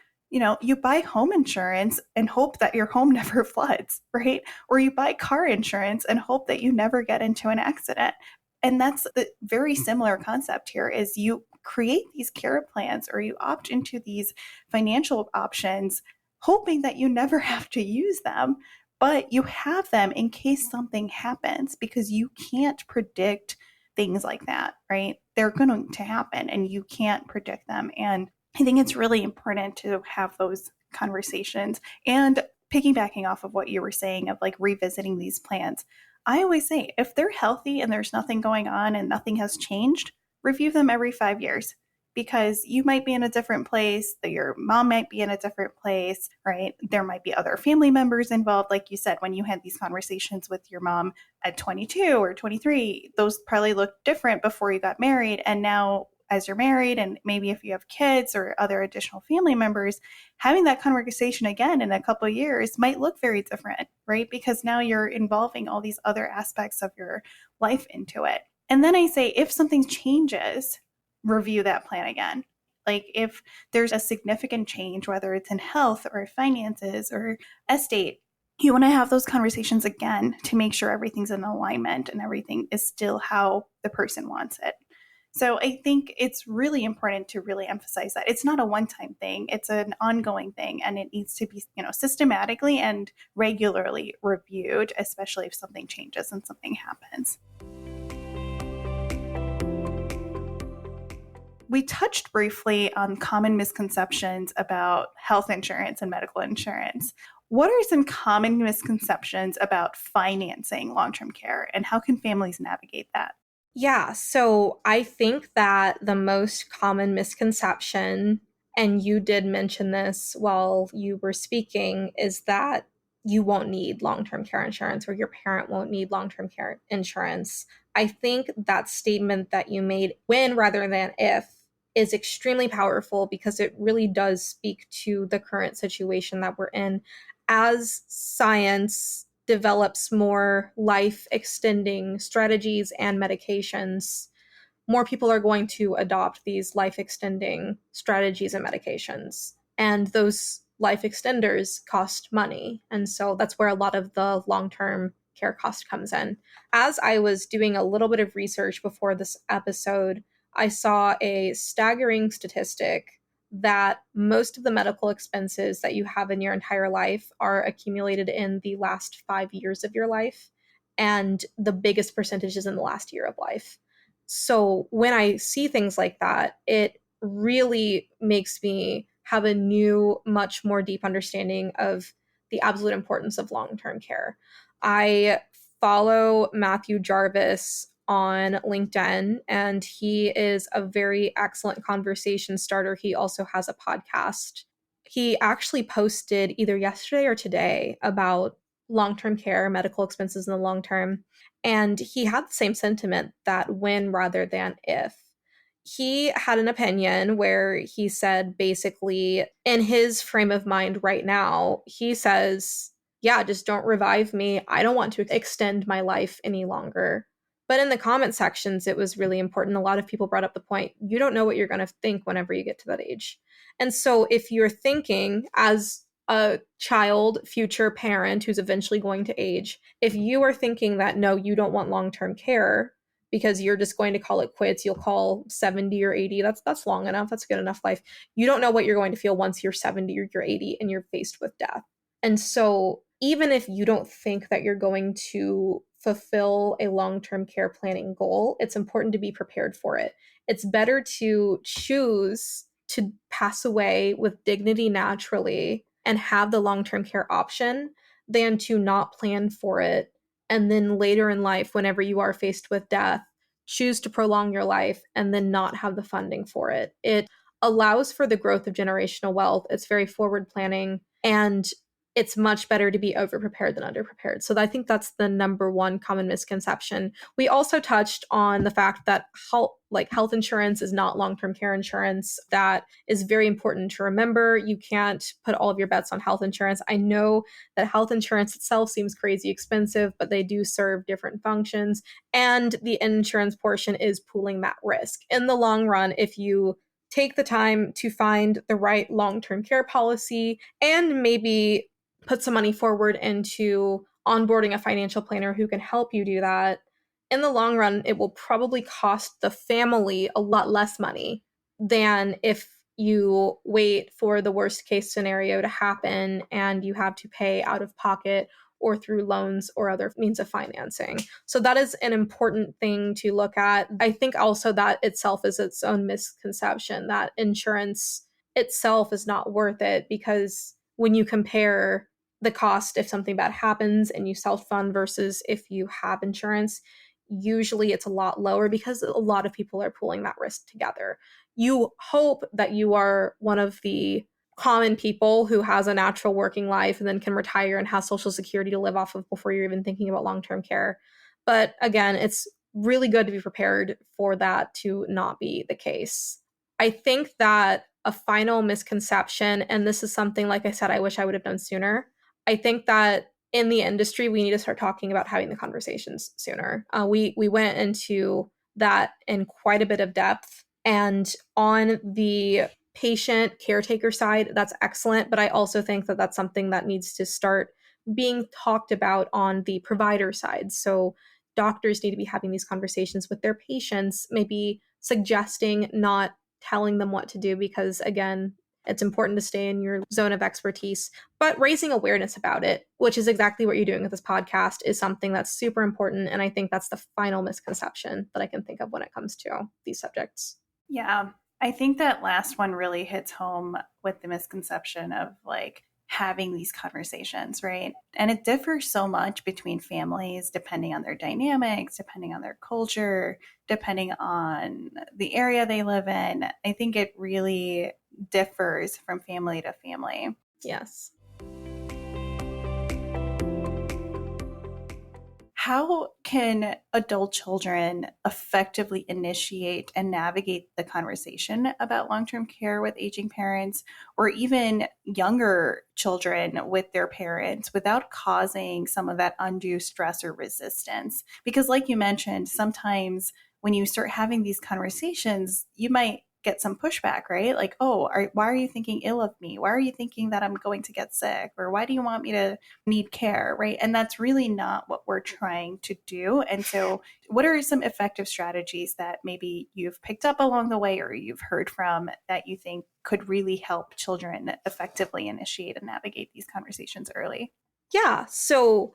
you buy home insurance and hope that your home never floods, right? Or you buy car insurance and hope that you never get into an accident. And that's the very similar concept here is you create these care plans or you opt into these financial options, hoping that you never have to use them, but you have them in case something happens because you can't predict things like that, right? They're going to happen and you can't predict them. And I think it's really important to have those conversations. And piggybacking off of what you were saying of like revisiting these plans, I always say if they're healthy and there's nothing going on and nothing has changed, review them every 5 years because you might be in a different place, that your mom might be in a different place, right? There might be other family members involved. Like you said, when you had these conversations with your mom at 22 or 23, those probably looked different before you got married. And now as you're married and maybe if you have kids or other additional family members, having that conversation again in a couple of years might look very different, right? Because now you're involving all these other aspects of your life into it. And then I say, if something changes, review that plan again. Like if there's a significant change, whether it's in health or finances or estate, you want to have those conversations again to make sure everything's in alignment and everything is still how the person wants it. So I think it's really important to really emphasize that it's not a one-time thing. It's an ongoing thing, and it needs to be, systematically and regularly reviewed, especially if something changes and something happens. We touched briefly on common misconceptions about health insurance and medical insurance. What are some common misconceptions about financing long-term care, and how can families navigate that? Yeah, so I think that the most common misconception, and you did mention this while you were speaking, is that you won't need long-term care insurance or your parent won't need long-term care insurance. I think that statement that you made, when rather than if, is extremely powerful because it really does speak to the current situation that we're in. As science develops more life extending strategies and medications, more people are going to adopt these life extending strategies and medications. And those life extenders cost money. And so that's where a lot of the long-term care cost comes in. As I was doing a little bit of research before this episode, I saw a staggering statistic that most of the medical expenses that you have in your entire life are accumulated in the last 5 years of your life, and the biggest percentage is in the last year of life. So when I see things like that, it really makes me have a new, much more deep understanding of the absolute importance of long-term care. I follow Matthew Jarvis on LinkedIn, and he is a very excellent conversation starter. He also has a podcast. He actually posted either yesterday or today about long-term care, medical expenses in the long term, and he had the same sentiment that when rather than if. He had an opinion where he said basically, in his frame of mind right now, he says, yeah, just don't revive me. I don't want to extend my life any longer. But in the comment sections, it was really important. A lot of people brought up the point, you don't know what you're going to think whenever you get to that age. And so if you're thinking as a child, future parent who's eventually going to age, if you are thinking that, no, you don't want long-term care, because you're just going to call it quits, you'll call 70 or 80, that's long enough, that's good enough life. You don't know what you're going to feel once you're 70 or you're 80 and you're faced with death. And so even if you don't think that you're going to fulfill a long-term care planning goal, it's important to be prepared for it. It's better to choose to pass away with dignity naturally and have the long-term care option than to not plan for it and then later in life, whenever you are faced with death, choose to prolong your life and then not have the funding for it. It allows for the growth of generational wealth. It's very forward planning, and it's much better to be overprepared than underprepared. So I think that's the number one common misconception. We also touched on the fact that health insurance is not long-term care insurance. That is very important to remember. You can't put all of your bets on health insurance. I know that health insurance itself seems crazy expensive, but they do serve different functions. And the insurance portion is pooling that risk. In the long run, if you take the time to find the right long-term care policy and maybe put some money forward into onboarding a financial planner who can help you do that, in the long run, it will probably cost the family a lot less money than if you wait for the worst case scenario to happen and you have to pay out of pocket or through loans or other means of financing. So that is an important thing to look at. I think also that itself is its own misconception, that insurance itself is not worth it, because when you compare the cost if something bad happens and you self-fund versus if you have insurance, usually it's a lot lower because a lot of people are pulling that risk together. You hope that you are one of the common people who has a natural working life and then can retire and has Social Security to live off of before you're even thinking about long-term care. But again, it's really good to be prepared for that to not be the case. I think that a final misconception, and this is something, like I said, I wish I would have done sooner. I think that in the industry, we need to start talking about having the conversations sooner. We went into that in quite a bit of depth. And on the patient caretaker side, that's excellent. But I also think that that's something that needs to start being talked about on the provider side. So doctors need to be having these conversations with their patients, maybe suggesting, not telling them what to do, because again, it's important to stay in your zone of expertise, but raising awareness about it, which is exactly what you're doing with this podcast, is something that's super important. And I think that's the final misconception that I can think of when it comes to these subjects. Yeah, I think that last one really hits home with the misconception of like having these conversations, right? And it differs so much between families depending on their dynamics, depending on their culture, depending on the area they live in. I think it really differs from family to family. Yes. How can adult children effectively initiate and navigate the conversation about long-term care with aging parents, or even younger children with their parents, without causing some of that undue stress or resistance? Because like you mentioned, sometimes when you start having these conversations, you might get some pushback, right? Like, oh, why are you thinking ill of me? Why are you thinking that I'm going to get sick? Or why do you want me to need care, right? And that's really not what we're trying to do. And so what are some effective strategies that maybe you've picked up along the way or you've heard from that you think could really help children effectively initiate and navigate these conversations early? Yeah. So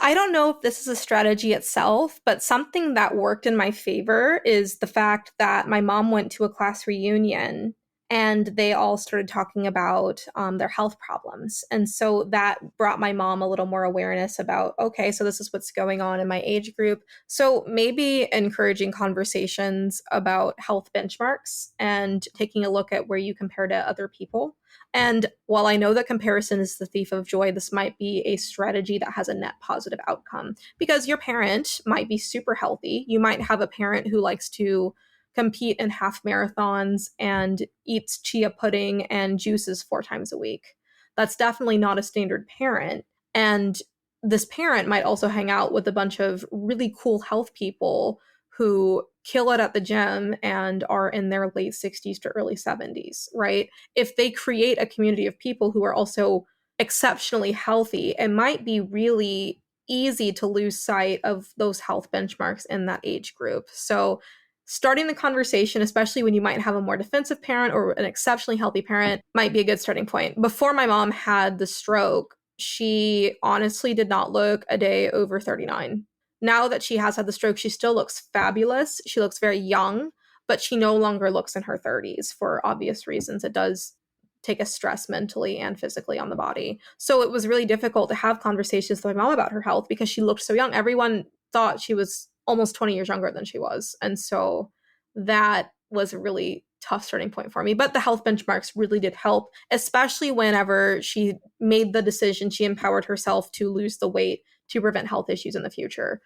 I don't know if this is a strategy itself, but something that worked in my favor is the fact that my mom went to a class reunion and they all started talking about their health problems. And so that brought my mom a little more awareness about, okay, so this is what's going on in my age group. So maybe encouraging conversations about health benchmarks and taking a look at where you compare to other people. And while I know that comparison is the thief of joy, this might be a strategy that has a net positive outcome, because your parent might be super healthy. You might have a parent who likes to compete in half marathons and eats chia pudding and juices 4 times a week. That's definitely not a standard parent. And this parent might also hang out with a bunch of really cool health people who kill it at the gym and are in their late 60s to early 70s, right? If they create a community of people who are also exceptionally healthy, it might be really easy to lose sight of those health benchmarks in that age group. So starting the conversation, especially when you might have a more defensive parent or an exceptionally healthy parent, might be a good starting point. Before my mom had the stroke, she honestly did not look a day over 39. Now that she has had the stroke, she still looks fabulous. She looks very young, but she no longer looks in her 30s for obvious reasons. It does take a stress mentally and physically on the body. So it was really difficult to have conversations with my mom about her health because she looked so young. Everyone thought she was almost 20 years younger than she was. And so that was a really tough starting point for me. But the health benchmarks really did help, especially whenever she made the decision, she empowered herself to lose the weight to prevent health issues in the future.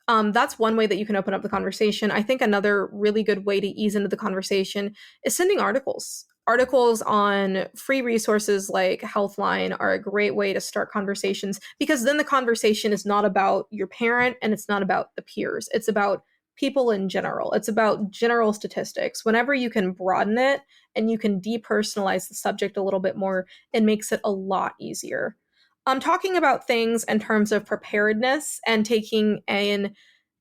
That's one way that you can open up the conversation. I think another really good way to ease into the conversation is sending articles. Articles on free resources like Healthline are a great way to start conversations, because then the conversation is not about your parent and it's not about the peers. It's about people in general. It's about general statistics. Whenever you can broaden it and you can depersonalize the subject a little bit more, it makes it a lot easier. I'm talking about things in terms of preparedness and taking an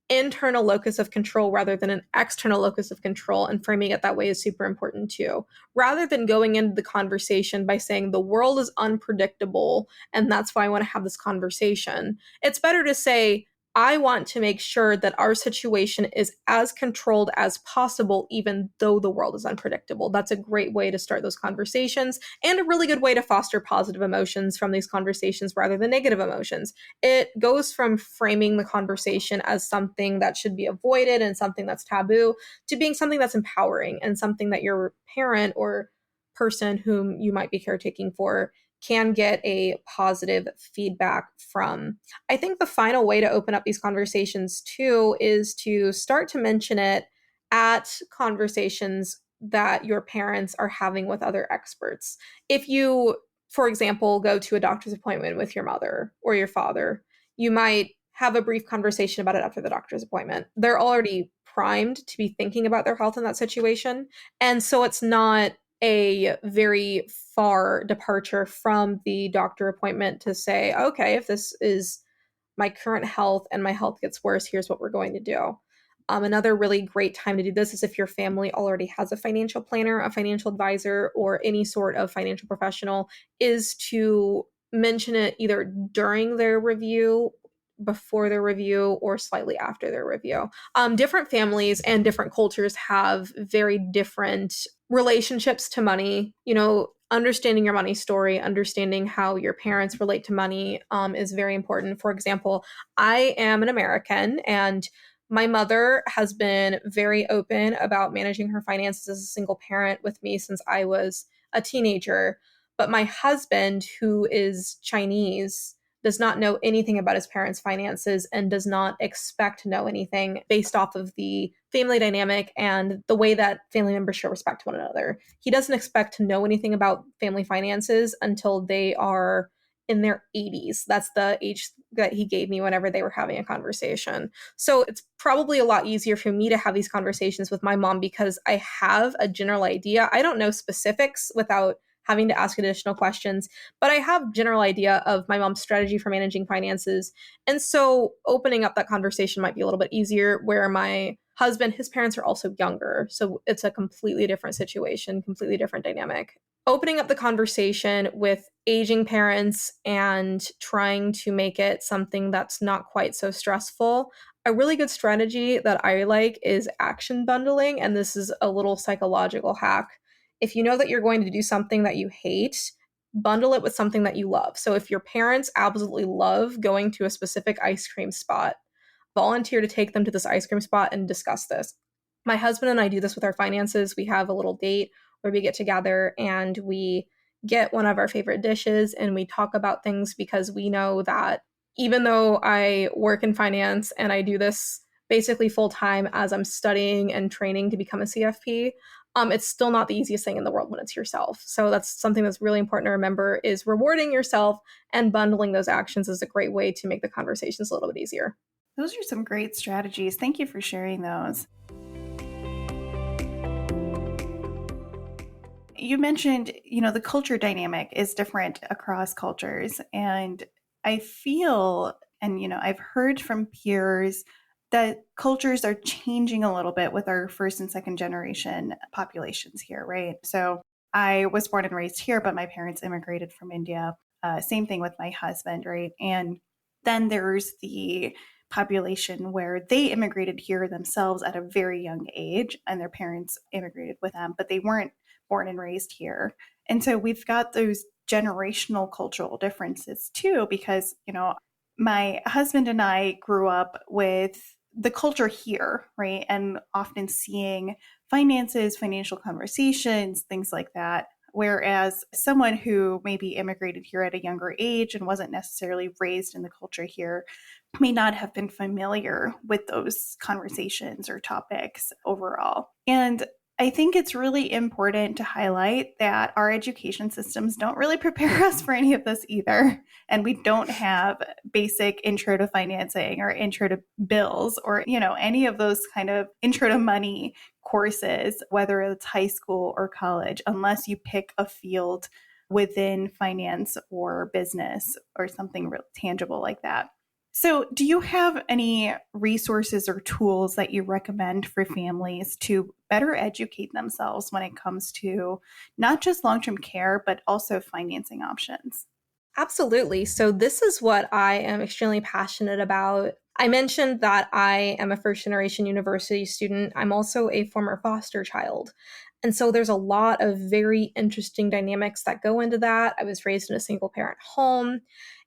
internal locus of control rather than an external locus of control, and framing it that way is super important too. Rather than going into the conversation by saying the world is unpredictable and that's why I want to have this conversation, it's better to say, I want to make sure that our situation is as controlled as possible, even though the world is unpredictable. That's a great way to start those conversations, and a really good way to foster positive emotions from these conversations rather than negative emotions. It goes from framing the conversation as something that should be avoided and something that's taboo to being something that's empowering and something that your parent or person whom you might be caretaking for can get a positive feedback from. I think the final way to open up these conversations too is to start to mention it at conversations that your parents are having with other experts. If you, for example, go to a doctor's appointment with your mother or your father, you might have a brief conversation about it after the doctor's appointment. They're already primed to be thinking about their health in that situation. And so it's not a very far departure from the doctor appointment to say, okay, if this is my current health and my health gets worse, here's what we're going to do. Another really great time to do this is if your family already has a financial planner, a financial advisor, or any sort of financial professional, is to mention it either during their review, before their review, or slightly after their review. Different families and different cultures have very different relationships to money. You know, understanding your money story, understanding how your parents relate to money is very important. For example, I am an American, and my mother has been very open about managing her finances as a single parent with me since I was a teenager. But my husband, who is Chinese, does not know anything about his parents' finances and does not expect to know anything based off of the family dynamic and the way that family members show respect to one another. He doesn't expect to know anything about family finances until they are in their 80s. That's the age that he gave me whenever they were having a conversation. So it's probably a lot easier for me to have these conversations with my mom because I have a general idea. I don't know specifics without having to ask additional questions, but I have general idea of my mom's strategy for managing finances. And so opening up that conversation might be a little bit easier, where my husband, his parents are also younger. So it's a completely different situation, completely different dynamic. Opening up the conversation with aging parents and trying to make it something that's not quite so stressful. A really good strategy that I like is action bundling. And this is a little psychological hack. if you know that you're going to do something that you hate, bundle it with something that you love. So if your parents absolutely love going to a specific ice cream spot, volunteer to take them to this ice cream spot and discuss this. My husband and I do this with our finances. We have a little date where we get together and we get one of our favorite dishes and we talk about things, because we know that even though I work in finance and I do this basically full time as I'm studying and training to become a CFP, it's still not the easiest thing in the world when it's yourself. So that's something that's really important to remember, is rewarding yourself and bundling those actions is a great way to make the conversations a little bit easier. Those are some great strategies. Thank you for sharing those. You mentioned, the culture dynamic is different across cultures. And I feel, and, I've heard from peers that cultures are changing a little bit with our first and second generation populations here, right? So I was born and raised here, but my parents immigrated from India. Same thing with my husband, right? And then there's the population where they immigrated here themselves at a very young age, and their parents immigrated with them, but they weren't born and raised here. And so we've got those generational cultural differences too, because, my husband and I grew up with the culture here, right? And often seeing finances, financial conversations, things like that. Whereas someone who maybe immigrated here at a younger age and wasn't necessarily raised in the culture here may not have been familiar with those conversations or topics overall. And I think it's really important to highlight that our education systems don't really prepare us for any of this either. And we don't have basic intro to financing or intro to bills or, any of those kind of intro to money courses, whether it's high school or college, unless you pick a field within finance or business or something real tangible like that. So, do you have any resources or tools that you recommend for families to better educate themselves when it comes to not just long-term care, but also financing options? Absolutely. So this is what I am extremely passionate about. I mentioned that I am a first generation university student. I'm also a former foster child. And so there's a lot of very interesting dynamics that go into that. I was raised in a single parent home.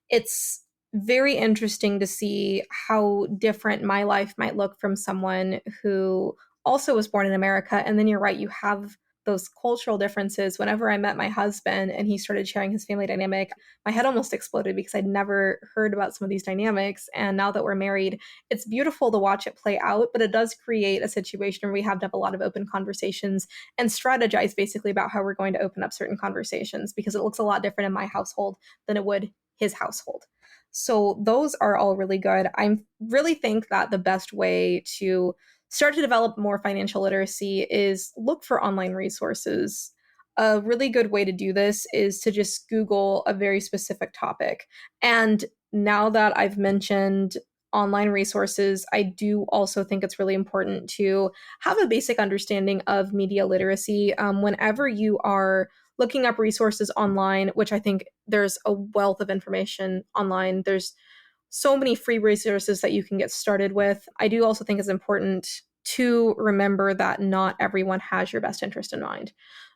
It's very interesting to see how different my life might look from someone who also was born in America. And then you're right, you have those cultural differences. Whenever I met my husband and he started sharing his family dynamic, my head almost exploded because I'd never heard about some of these dynamics. And now that we're married, it's beautiful to watch it play out, but it does create a situation where we have to have a lot of open conversations and strategize basically about how we're going to open up certain conversations, because it looks a lot different in my household than it would his household. So those are all really good. I really think that the best way to start to develop more financial literacy is look for online resources. A really good way to do this is to just Google a very specific topic. And now that I've mentioned online resources, I do also think it's really important to have a basic understanding of media literacy. Whenever you are looking up resources online, which I think there's a wealth of information online, there's so many free resources that you can get started with. I do also think it's important to remember that not everyone has your best interest in mind.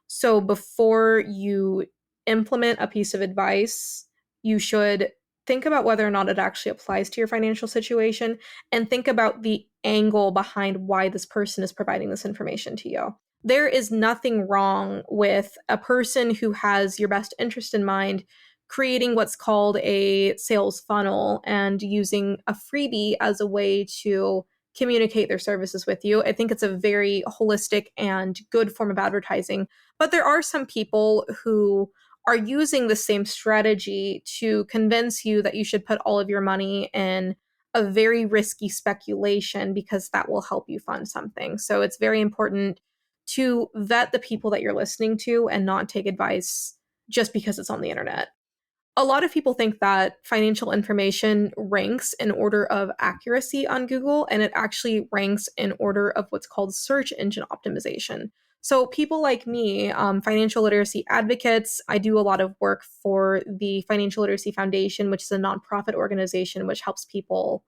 So before you implement a piece of advice, you should think about whether or not it actually applies to your financial situation, and think about the angle behind why this person is providing this information to you. There is nothing wrong with a person who has your best interest in mind creating what's called a sales funnel and using a freebie as a way to communicate their services with you. I think it's a very holistic and good form of advertising. But there are some people who are using the same strategy to convince you that you should put all of your money in a very risky speculation because that will help you fund something. So it's very important to vet the people that you're listening to and not take advice just because it's on the internet. A lot of people think that financial information ranks in order of accuracy on Google, and it actually ranks in order of what's called search engine optimization. So people like me, financial literacy advocates, I do a lot of work for the Financial Literacy Foundation, which is a nonprofit organization which helps people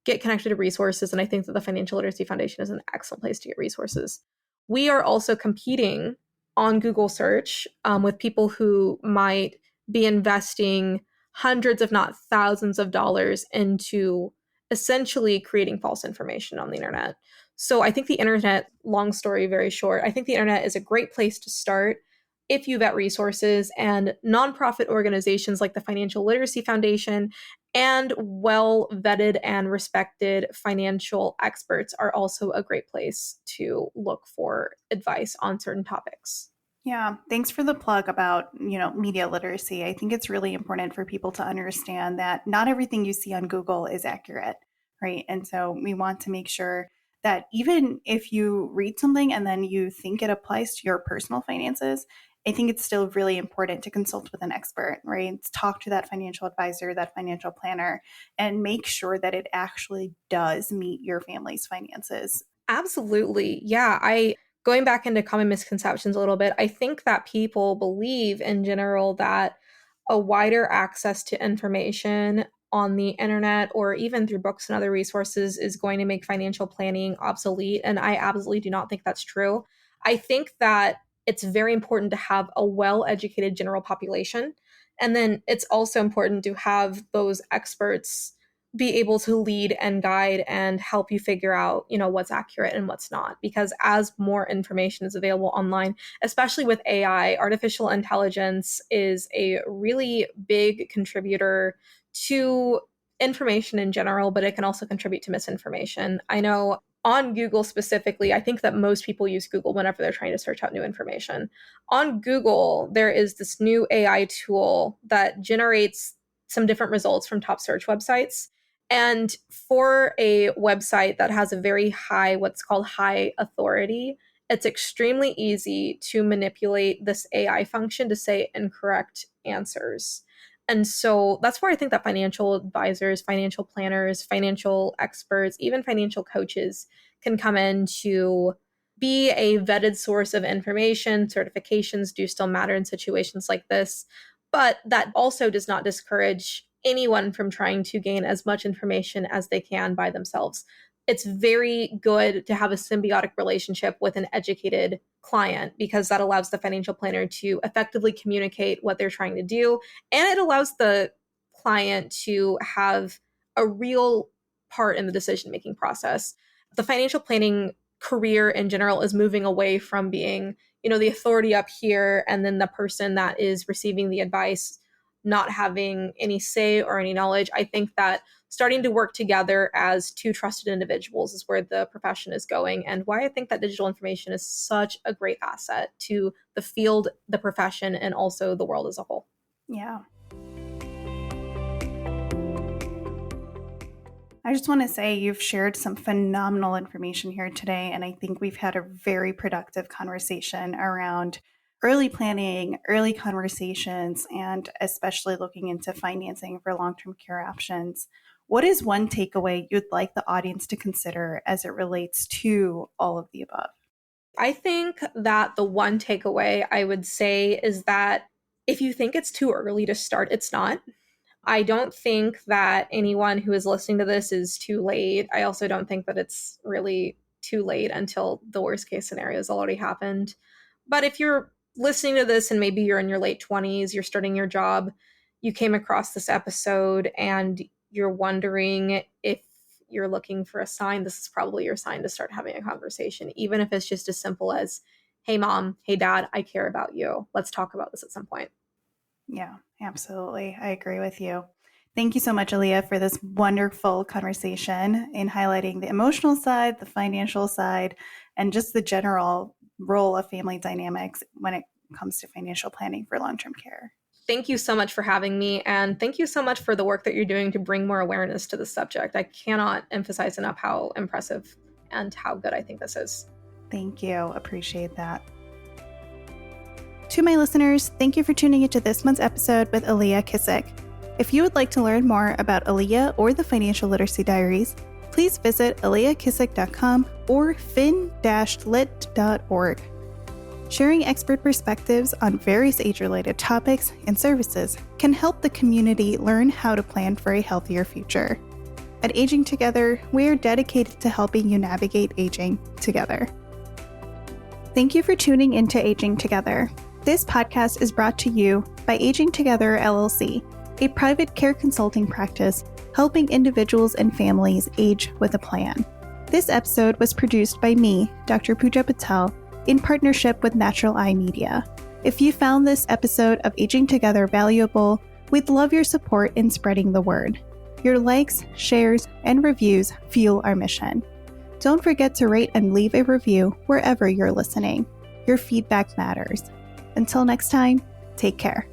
get connected to resources. And I think that the Financial Literacy Foundation is an excellent place to get resources. We are also competing on Google search with people who might be investing hundreds, if not thousands of dollars into essentially creating false information on the internet. So I think the internet, long story very short, I think the internet is a great place to start if you vet resources, and nonprofit organizations like the Financial Literacy Foundation and well vetted and respected financial experts are also a great place to look for advice on certain topics. Yeah, thanks for the plug about, media literacy. I think it's really important for people to understand that not everything you see on Google is accurate, right? And so we want to make sure that even if you read something and then you think it applies to your personal finances, I think it's still really important to consult with an expert, right? Talk to that financial advisor, that financial planner, and make sure that it actually does meet your family's finances. Absolutely. Yeah. Going back into common misconceptions a little bit, I think that people believe in general that a wider access to information on the internet or even through books and other resources is going to make financial planning obsolete. And I absolutely do not think that's true. I think that it's very important to have a well-educated general population. And then it's also important to have those experts be able to lead and guide and help you figure out, what's accurate and what's not. Because as more information is available online, especially with AI, artificial intelligence is a really big contributor to information in general, but it can also contribute to misinformation. I know on Google specifically, I think that most people use Google whenever they're trying to search out new information. On Google, there is this new AI tool that generates some different results from top search websites. And for a website that has a very high, what's called high authority, it's extremely easy to manipulate this AI function to say incorrect answers. And so that's where I think that financial advisors, financial planners, financial experts, even financial coaches can come in to be a vetted source of information. Certifications do still matter in situations like this, but that also does not discourage anyone from trying to gain as much information as they can by themselves. It's very good to have a symbiotic relationship with an educated client because that allows the financial planner to effectively communicate what they're trying to do. And it allows the client to have a real part in the decision-making process. The financial planning career in general is moving away from being, the authority up here and then the person that is receiving the advice not having any say or any knowledge. I think that starting to work together as two trusted individuals is where the profession is going, and why I think that digital information is such a great asset to the field, the profession, and also the world as a whole. Yeah. I just want to say you've shared some phenomenal information here today, and I think we've had a very productive conversation around early planning, early conversations, and especially looking into financing for long-term care options. What is one takeaway you'd like the audience to consider as it relates to all of the above? I think that the one takeaway I would say is that if you think it's too early to start, it's not. I don't think that anyone who is listening to this is too late. I also don't think that it's really too late until the worst case scenario has already happened. But if you're listening to this and maybe you're in your late 20s, you're starting your job, you came across this episode and you're wondering if you're looking for a sign, this is probably your sign to start having a conversation, even if it's just as simple as, hey, mom, hey, dad, I care about you. Let's talk about this at some point. Yeah, absolutely. I agree with you. Thank you so much, Aaliyah, for this wonderful conversation in highlighting the emotional side, the financial side, and just the general role of family dynamics when it comes to financial planning for long-term care. Thank you so much for having me. And thank you so much for the work that you're doing to bring more awareness to the subject. I cannot emphasize enough how impressive and how good I think this is. Thank you. Appreciate that. To my listeners, thank you for tuning into this month's episode with Aaliyah Kissick. If you would like to learn more about Aaliyah or the Financial Literacy Diaries, please visit aaliyahkissick.com or fin-lit.org. Sharing expert perspectives on various age-related topics and services can help the community learn how to plan for a healthier future. At Aging Together, we are dedicated to helping you navigate aging together. Thank you for tuning into Aging Together. This podcast is brought to you by Aging Together LLC, a private care consulting practice helping individuals and families age with a plan. This episode was produced by me, Dr. Pooja Patel, in partnership with Natural Eye Media. If you found this episode of Aging Together valuable, we'd love your support in spreading the word. Your likes, shares, and reviews fuel our mission. Don't forget to rate and leave a review wherever you're listening. Your feedback matters. Until next time, take care.